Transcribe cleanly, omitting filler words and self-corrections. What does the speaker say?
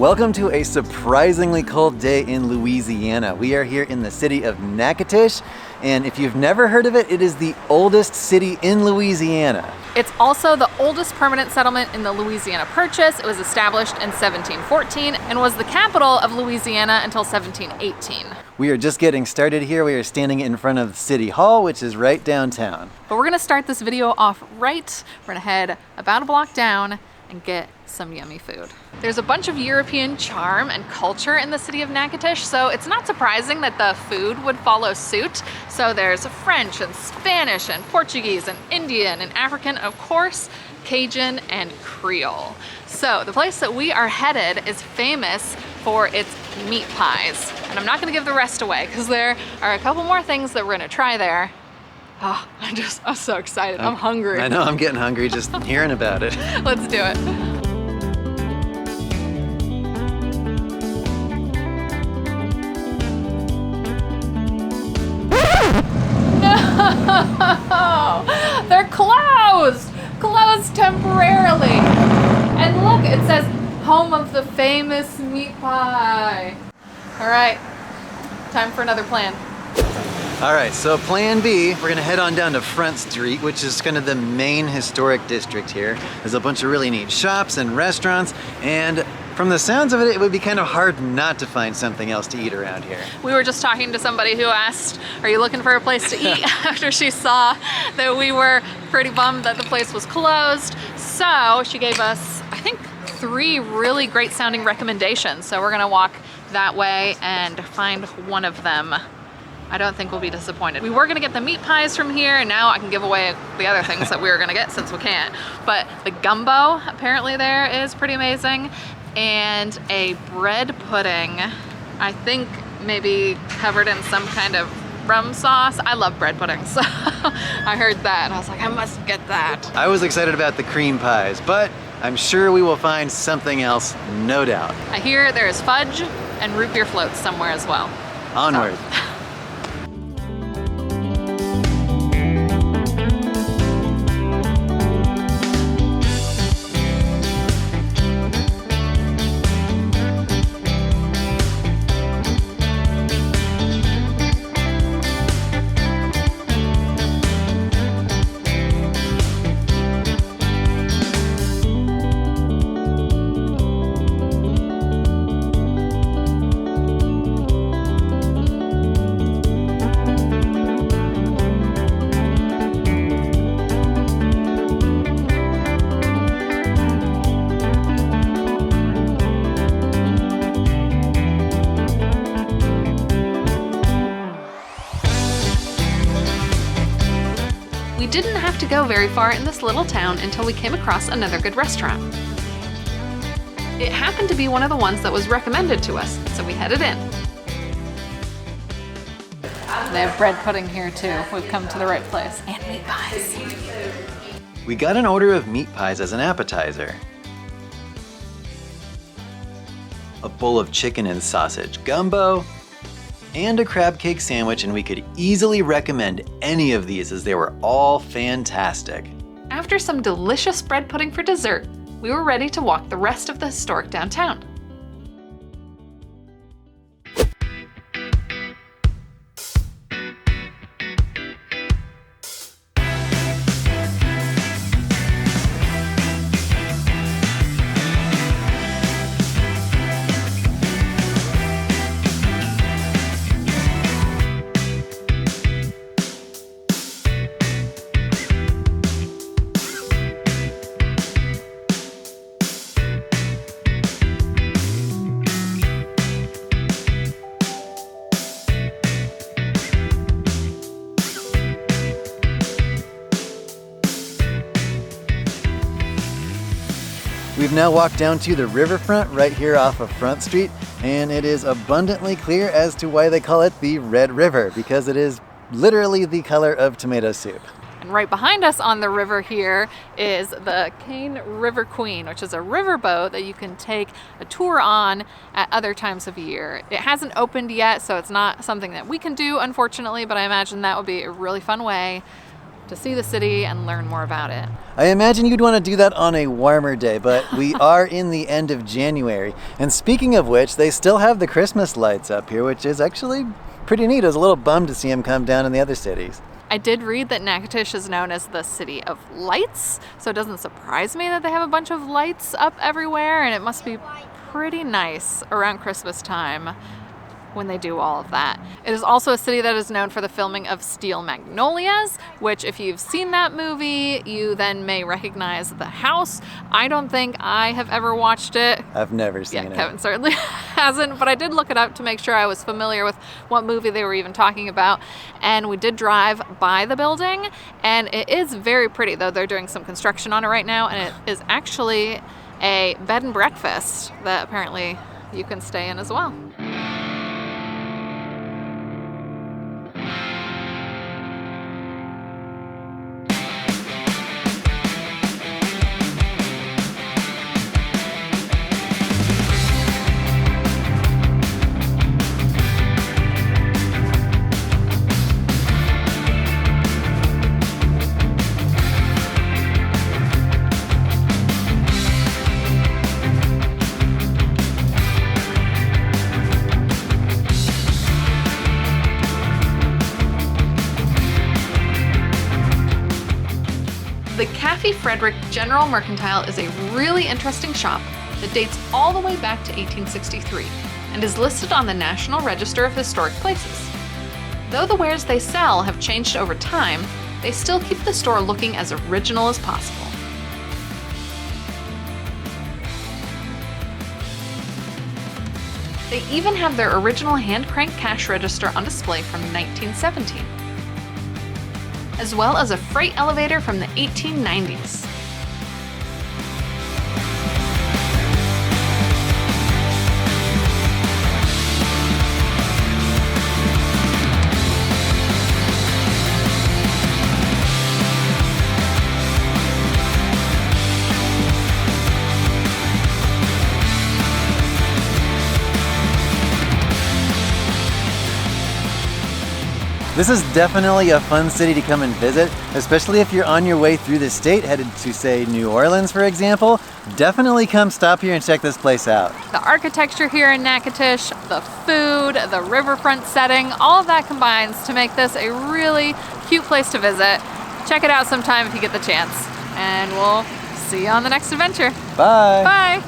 Welcome to a surprisingly cold day in Louisiana. We are here in the city of Natchitoches, and if you've never heard of it, it is the oldest city in Louisiana. It's also the oldest permanent settlement in the Louisiana Purchase. It was established in 1714 and was the capital of Louisiana until 1718. We are just getting started here. We are standing in front of City Hall, which is right downtown. But we're gonna start this video off right. We're gonna head about a block down and get some yummy food. There's a bunch of European charm and culture in the city of Natchitoches, so it's not surprising that the food would follow suit. So there's French and Spanish and Portuguese and Indian and African, and of course, Cajun and Creole. So the place that we are headed is famous for its meat pies. And I'm not gonna give the rest away because there are a couple more things that we're gonna try there. Oh, I'm so excited. I'm hungry. I know, I'm getting hungry just hearing about it. Let's do it. No! They're closed! Closed temporarily. And look, it says home of the famous meat pie. All right, time for another plan. All right, so plan B, we're gonna head on down to Front Street, which is kind of the main historic district here. There's a bunch of really neat shops and restaurants, and from the sounds of it, it would be kind of hard not to find something else to eat around here. We were just talking to somebody who asked, are you looking for a place to eat? After she saw that we were pretty bummed that the place was closed. So she gave us, I think, 3 really great sounding recommendations. So we're gonna walk that way and find one of them. I don't think we'll be disappointed. We were gonna get the meat pies from here, and now I can give away the other things that we were gonna get since we can't. But the gumbo apparently there is pretty amazing, and a bread pudding, I think maybe covered in some kind of rum sauce. I love bread pudding, so I heard that and I was like, I must get that. I was excited about the cream pies, but I'm sure we will find something else, no doubt. I hear there is fudge and root beer floats somewhere as well. Onward. So. We didn't have to go very far in this little town until we came across another good restaurant. It happened to be one of the ones that was recommended to us, so we headed in. They have bread pudding here too. We've come to the right place. And meat pies. We got an order of meat pies as an appetizer. A bowl of chicken and sausage gumbo, and a crab cake sandwich, and we could easily recommend any of these as they were all fantastic. After some delicious bread pudding for dessert, we were ready to walk the rest of the historic downtown. We've now walked down to the riverfront right here off of Front Street, and it is abundantly clear as to why they call it the Red River, because it is literally the color of tomato soup. And right behind us on the river here is the Cane River Queen, which is a riverboat that you can take a tour on at other times of year. It hasn't opened yet, so it's not something that we can do, unfortunately, but I imagine that would be a really fun way to see the city and learn more about it. I imagine you'd want to do that on a warmer day, but we are in the end of January. And speaking of which, they still have the Christmas lights up here, which is actually pretty neat. I was a little bummed to see them come down in the other cities. I did read that Natchitoches is known as the city of lights, so it doesn't surprise me that they have a bunch of lights up everywhere, and it must be pretty nice around Christmas time when they do all of that. It is also a city that is known for the filming of Steel Magnolias, which if you've seen that movie, you then may recognize the house. I don't think I have ever watched it. I've never seen it. Kevin certainly hasn't, but I did look it up to make sure I was familiar with what movie they were even talking about. And we did drive by the building, and it is very pretty, though they're doing some construction on it right now, and it is actually a bed and breakfast that apparently you can stay in as well. The Café Frederick General Mercantile is a really interesting shop that dates all the way back to 1863 and is listed on the National Register of Historic Places. Though the wares they sell have changed over time, they still keep the store looking as original as possible. They even have their original hand-crank cash register on display from 1917. As well as a freight elevator from the 1890s. This is definitely a fun city to come and visit, especially if you're on your way through the state, headed to, say, New Orleans, for example. Definitely come stop here and check this place out. The architecture here in Natchitoches, the food, the riverfront setting, all of that combines to make this a really cute place to visit. Check it out sometime if you get the chance. And we'll see you on the next adventure. Bye. Bye.